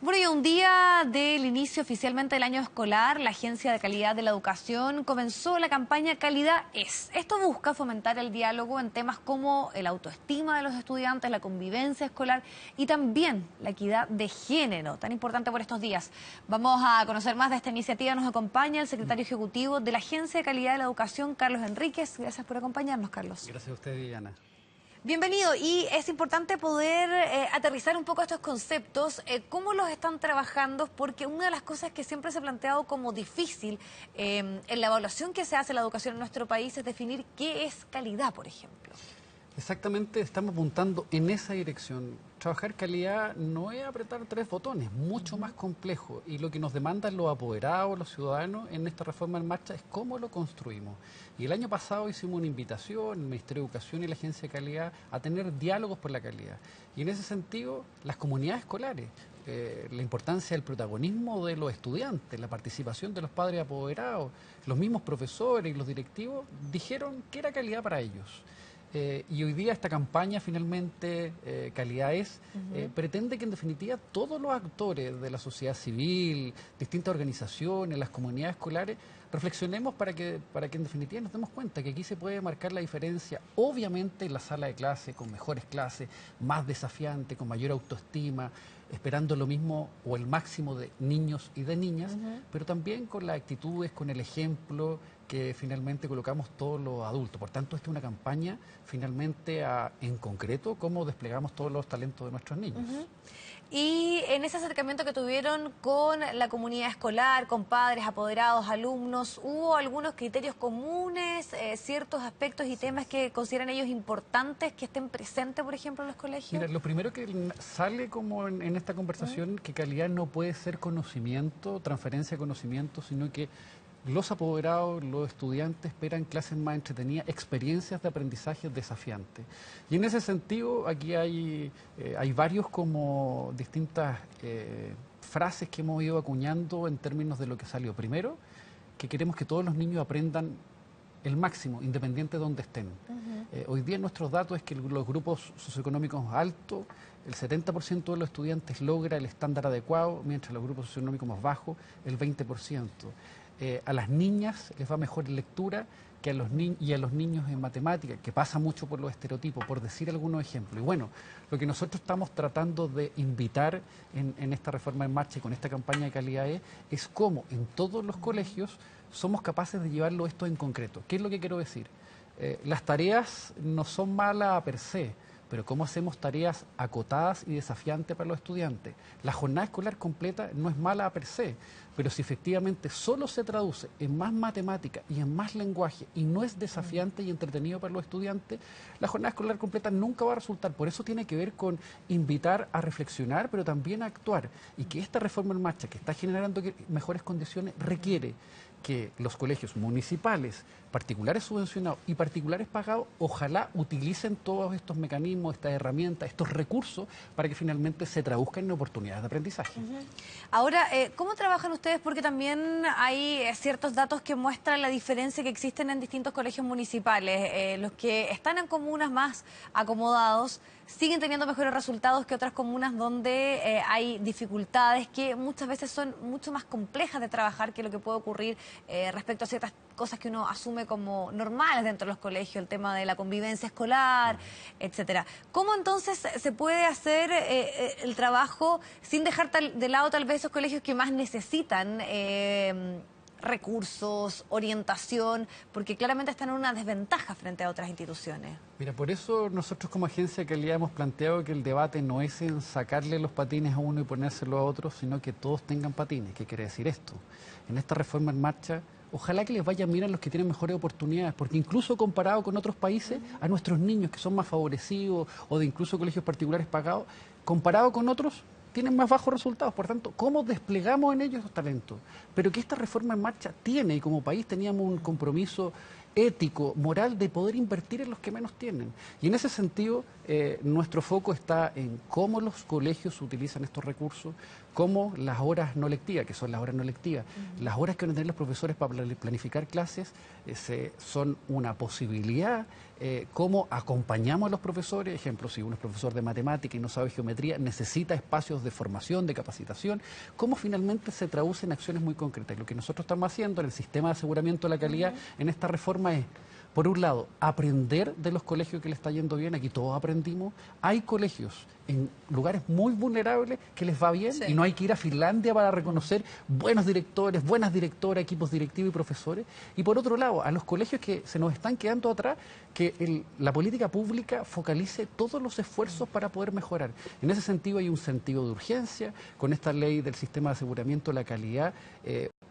Bueno, y un día del inicio oficialmente del año escolar, la Agencia de Calidad de la Educación comenzó la campaña Calidad es. Esto busca fomentar el diálogo en temas como el autoestima de los estudiantes, la convivencia escolar y también la equidad de género, tan importante por estos días. Vamos a conocer más de esta iniciativa. Nos acompaña el secretario ejecutivo de la Agencia de Calidad de la Educación, Carlos Enríquez. Gracias por acompañarnos, Carlos. Gracias a usted, Diana. Bienvenido, y es importante poder aterrizar un poco estos conceptos, cómo los están trabajando, porque una de las cosas que siempre se ha planteado como difícil en la evaluación que se hace de la educación en nuestro país es definir qué es calidad, por ejemplo. Exactamente, estamos apuntando en esa dirección. Trabajar calidad no es apretar tres botones, mucho más complejo. Y lo que nos demandan los apoderados, los ciudadanos en esta reforma en marcha es cómo lo construimos. Y el año pasado hicimos una invitación, el Ministerio de Educación y la Agencia de Calidad, a tener diálogos por la calidad. Y en ese sentido, las comunidades escolares, la importancia del protagonismo de los estudiantes, la participación de los padres apoderados, los mismos profesores y los directivos, dijeron que era calidad para ellos. Y hoy día esta campaña finalmente, Calidad es, pretende que en definitiva todos los actores de la sociedad civil, distintas organizaciones, las comunidades escolares, reflexionemos para que en definitiva nos demos cuenta que aquí se puede marcar la diferencia, obviamente en la sala de clase, con mejores clases, más desafiante, con mayor autoestima, esperando lo mismo o el máximo de niños y de niñas, pero también con las actitudes, con el ejemplo que finalmente colocamos todos los adultos. Por tanto, esta es una campaña finalmente en concreto cómo desplegamos todos los talentos de nuestros niños. Y en ese acercamiento que tuvieron con la comunidad escolar, con padres, apoderados, alumnos, ¿hubo algunos criterios comunes, ciertos aspectos y temas que consideran ellos importantes que estén presentes, por ejemplo, en los colegios? Mira, lo primero que sale como en esta conversación, que calidad no puede ser conocimiento, transferencia de conocimiento, sino que los apoderados, los estudiantes esperan clases más entretenidas, experiencias de aprendizaje desafiantes. Y en ese sentido, aquí hay varios como distintas frases que hemos ido acuñando en términos de lo que salió. Primero, que queremos que todos los niños aprendan el máximo, independiente de donde estén. Hoy día nuestros datos es que los grupos socioeconómicos altos, el 70% de los estudiantes logra el estándar adecuado, mientras los grupos socioeconómicos más bajos, el 20%. A las niñas les va mejor en lectura que a los niños en matemáticas, que pasa mucho por los estereotipos, por decir algunos ejemplos. Y bueno, lo que nosotros estamos tratando de invitar en esta reforma en marcha y con esta campaña de calidad es cómo en todos los colegios somos capaces de llevarlo esto en concreto. ¿Qué es lo que quiero decir? Las tareas no son malas per se, pero cómo hacemos tareas acotadas y desafiantes para los estudiantes. La jornada escolar completa no es mala per se, pero si efectivamente solo se traduce en más matemática y en más lenguaje y no es desafiante y entretenido para los estudiantes, la jornada escolar completa nunca va a resultar. Por eso tiene que ver con invitar a reflexionar, pero también a actuar. Y que esta reforma en marcha, que está generando mejores condiciones, requiere que los colegios municipales, particulares subvencionados y particulares pagados, ojalá utilicen todos estos mecanismos, estas herramientas, estos recursos, para que finalmente se traduzcan en oportunidades de aprendizaje. Ahora, ¿cómo trabajan ustedes? Porque también hay ciertos datos que muestran la diferencia que existen en distintos colegios municipales. Los que están en comunas más acomodados siguen teniendo mejores resultados que otras comunas donde hay dificultades que muchas veces son mucho más complejas de trabajar que lo que puede ocurrir respecto a ciertas cosas que uno asume como normales dentro de los colegios, el tema de la convivencia escolar, etcétera. ¿Cómo entonces se puede hacer el trabajo sin dejar de lado tal vez esos colegios que más necesitan recursos, orientación, porque claramente están en una desventaja frente a otras instituciones? Mira, por eso nosotros como agencia de calidad hemos planteado que el debate no es en sacarle los patines a uno y ponérselo a otro, sino que todos tengan patines. ¿Qué quiere decir esto? En esta reforma en marcha, ojalá que les vaya bien a los que tienen mejores oportunidades, porque incluso comparado con otros países, a nuestros niños que son más favorecidos o de incluso colegios particulares pagados, comparado con otros, tienen más bajos resultados. Por tanto, ¿cómo desplegamos en ellos esos talentos? Pero que esta reforma en marcha tiene, y como país teníamos un compromiso ético, moral, de poder invertir en los que menos tienen. Y en ese sentido, nuestro foco está en cómo los colegios utilizan estos recursos, cómo las horas no lectivas, que son las horas no lectivas, las horas que van a tener los profesores para planificar clases, son una posibilidad, cómo acompañamos a los profesores, ejemplo, si uno es profesor de matemática y no sabe geometría, necesita espacios de formación, de capacitación, cómo finalmente se traduce en acciones muy concretas. Lo que nosotros estamos haciendo en el sistema de aseguramiento de la calidad, en esta reforma es, por un lado, aprender de los colegios que le está yendo bien, aquí todos aprendimos. Hay colegios en lugares muy vulnerables que les va bien, y no hay que ir a Finlandia para reconocer buenos directores, buenas directoras, equipos directivos y profesores. Y por otro lado, a los colegios que se nos están quedando atrás, que la política pública focalice todos los esfuerzos para poder mejorar. En ese sentido hay un sentido de urgencia con esta ley del sistema de aseguramiento de la calidad.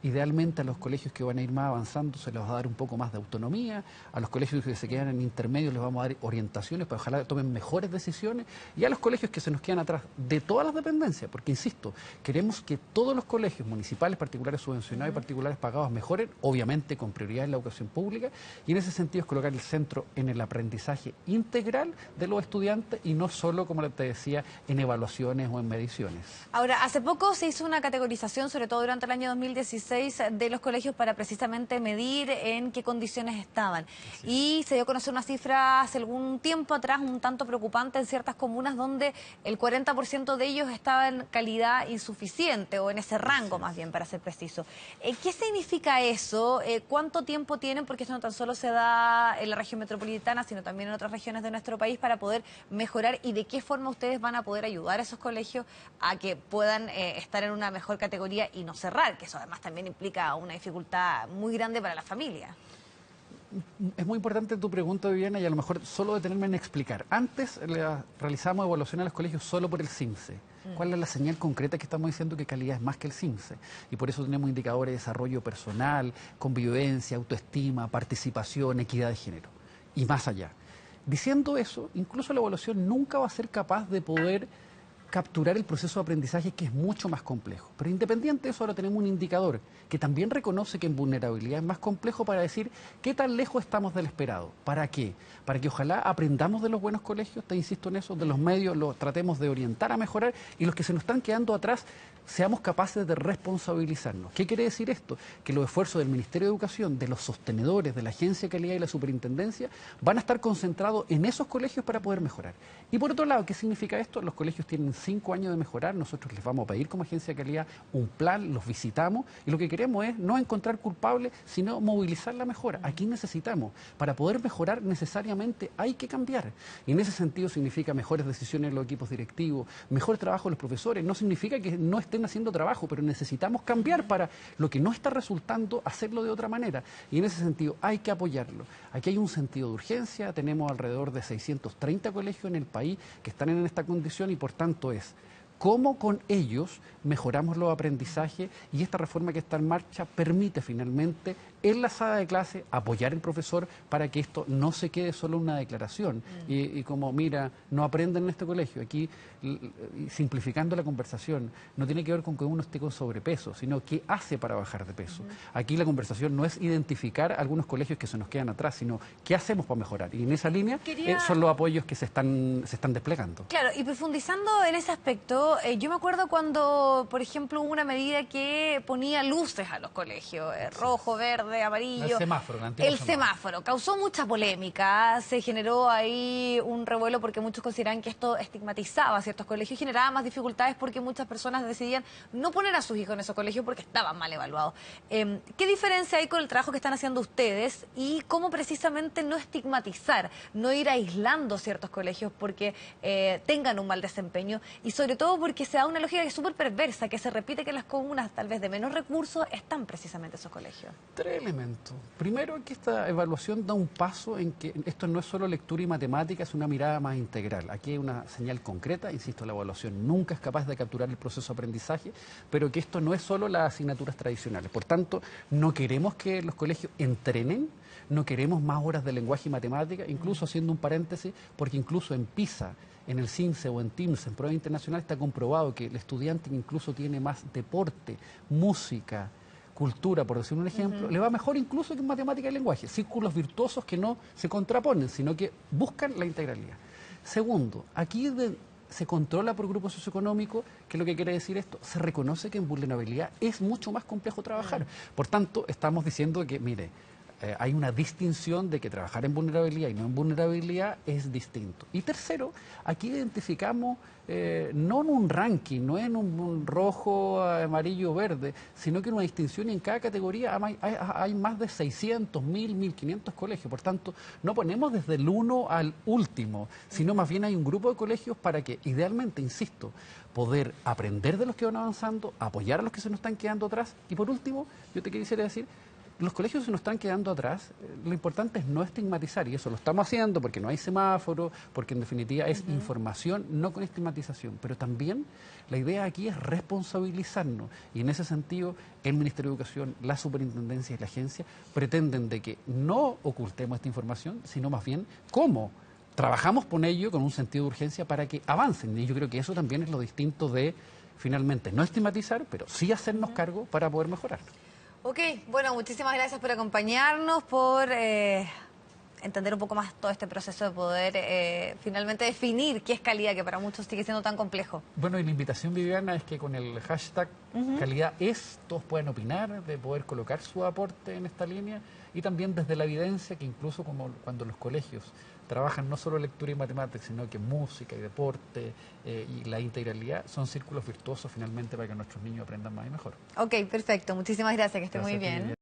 Idealmente a los colegios que van a ir más avanzando se les va a dar un poco más de autonomía, a los colegios que se quedan en intermedio les vamos a dar orientaciones para ojalá tomen mejores decisiones, y a los colegios que se nos quedan atrás de todas las dependencias, porque insisto, queremos que todos los colegios municipales, particulares subvencionados y particulares pagados mejoren, obviamente con prioridad en la educación pública, y en ese sentido es colocar el centro en el aprendizaje integral de los estudiantes y no solo, como te decía, en evaluaciones o en mediciones. Ahora, hace poco se hizo una categorización, sobre todo durante el año 2016, de los colegios para precisamente medir en qué condiciones estaban. Y se dio a conocer una cifra hace algún tiempo atrás un tanto preocupante en ciertas comunas donde el 40% de ellos estaba en calidad insuficiente o en ese rango más bien, para ser preciso. ¿Qué significa eso? ¿Cuánto tiempo tienen? Porque esto no tan solo se da en la región metropolitana, sino también en otras regiones de nuestro país para poder mejorar, y de qué forma ustedes van a poder ayudar a esos colegios a que puedan estar en una mejor categoría y no cerrar, que eso además también implica una dificultad muy grande para la familia. Es muy importante tu pregunta, Viviana, y a lo mejor solo detenerme en explicar. Antes realizamos evaluación a los colegios solo por el CIMSE. ¿Cuál es la señal concreta que estamos diciendo que calidad es más que el CIMSE? Y por eso tenemos indicadores de desarrollo personal, convivencia, autoestima, participación, equidad de género y más allá. Diciendo eso, incluso la evaluación nunca va a ser capaz de poder capturar el proceso de aprendizaje, que es mucho más complejo. Pero independiente de eso, ahora tenemos un indicador que también reconoce que en vulnerabilidad es más complejo para decir qué tan lejos estamos del esperado. ¿Para qué? Para que ojalá aprendamos de los buenos colegios, te insisto en eso, de los medios, los tratemos de orientar a mejorar, y los que se nos están quedando atrás seamos capaces de responsabilizarnos. ¿Qué quiere decir esto? Que los esfuerzos del Ministerio de Educación, de los sostenedores, de la Agencia de Calidad y la Superintendencia van a estar concentrados en esos colegios para poder mejorar. Y por otro lado, ¿qué significa esto? Los colegios tienen 5 años de mejorar, nosotros les vamos a pedir como Agencia de Calidad un plan, los visitamos, y lo que queremos es no encontrar culpables, sino movilizar la mejora. Aquí necesitamos, para poder mejorar necesariamente hay que cambiar. Y en ese sentido significa mejores decisiones en los equipos directivos, mejor trabajo de los profesores. No significa que no estén haciendo trabajo, pero necesitamos cambiar para lo que no está resultando, hacerlo de otra manera. Y en ese sentido hay que apoyarlo. Aquí hay un sentido de urgencia, tenemos alrededor de 630 colegios en el país que están en esta condición, y por tanto es cómo con ellos mejoramos los aprendizajes, y esta reforma que está en marcha permite finalmente en la sala de clase apoyar al profesor para que esto no se quede solo una declaración y como mira, no aprenden en este colegio. Aquí, simplificando la conversación, no tiene que ver con que uno esté con sobrepeso, sino qué hace para bajar de peso. Aquí la conversación no es identificar algunos colegios que se nos quedan atrás, sino qué hacemos para mejorar, y en esa línea son los apoyos que se están desplegando. Claro, y profundizando en ese aspecto, yo me acuerdo cuando, por ejemplo, hubo una medida que ponía luces a los colegios, rojo, verde, amarillo. El semáforo, el semáforo. Causó mucha polémica, se generó ahí un revuelo porque muchos consideran que esto estigmatizaba a ciertos colegios y generaba más dificultades porque muchas personas decidían no poner a sus hijos en esos colegios porque estaban mal evaluados. ¿Qué diferencia hay con el trabajo que están haciendo ustedes y cómo precisamente no estigmatizar, no ir aislando ciertos colegios porque tengan un mal desempeño, y sobre todo porque se da una lógica que es súper perversa, que se repite que en las comunas tal vez de menos recursos están precisamente esos colegios? 3 elementos. Primero, que esta evaluación da un paso en que esto no es solo lectura y matemática, es una mirada más integral. Aquí hay una señal concreta, insisto, la evaluación nunca es capaz de capturar el proceso de aprendizaje, pero que esto no es solo las asignaturas tradicionales. Por tanto, no queremos que los colegios entrenen, no queremos más horas de lenguaje y matemática, incluso haciendo un paréntesis, porque incluso en PISA, en el CIMSE o en TIMSS, en prueba internacional, está comprobado que el estudiante incluso tiene más deporte, música, cultura, por decir un ejemplo, le va mejor incluso que en matemática y lenguaje. Círculos virtuosos que no se contraponen, sino que buscan la integralidad. Segundo, aquí se controla por grupo socioeconómico, que es lo que quiere decir esto, se reconoce que en vulnerabilidad es mucho más complejo trabajar. Por tanto, estamos diciendo que, mire, hay una distinción de que trabajar en vulnerabilidad y no en vulnerabilidad es distinto. Y tercero, aquí identificamos no en un ranking, no en un rojo, amarillo, verde, sino que en una distinción y en cada categoría hay más de 600, 1000, 1500 colegios. Por tanto, no ponemos desde el 1 al último, sino más bien hay un grupo de colegios para que, idealmente, insisto, poder aprender de los que van avanzando, apoyar a los que se nos están quedando atrás. Y por último, yo te quisiera decir, los colegios se nos están quedando atrás, lo importante es no estigmatizar, y eso lo estamos haciendo porque no hay semáforo, porque en definitiva es información, no con estigmatización, pero también la idea aquí es responsabilizarnos, y en ese sentido el Ministerio de Educación, la Superintendencia y la agencia pretenden de que no ocultemos esta información, sino más bien cómo trabajamos con ello con un sentido de urgencia para que avancen, y yo creo que eso también es lo distinto de, finalmente, no estigmatizar, pero sí hacernos cargo para poder mejorar. Ok, bueno, muchísimas gracias por acompañarnos, por entender un poco más todo este proceso de poder finalmente definir qué es calidad, que para muchos sigue siendo tan complejo. Bueno, y la invitación, Viviana, es que con el hashtag calidad es, todos pueden opinar, de poder colocar su aporte en esta línea, y también desde la evidencia que incluso como cuando los colegios trabajan no solo lectura y matemáticas, sino que música y deporte y la integralidad son círculos virtuosos finalmente para que nuestros niños aprendan más y mejor. Ok, perfecto. Muchísimas gracias, que esté muy bien.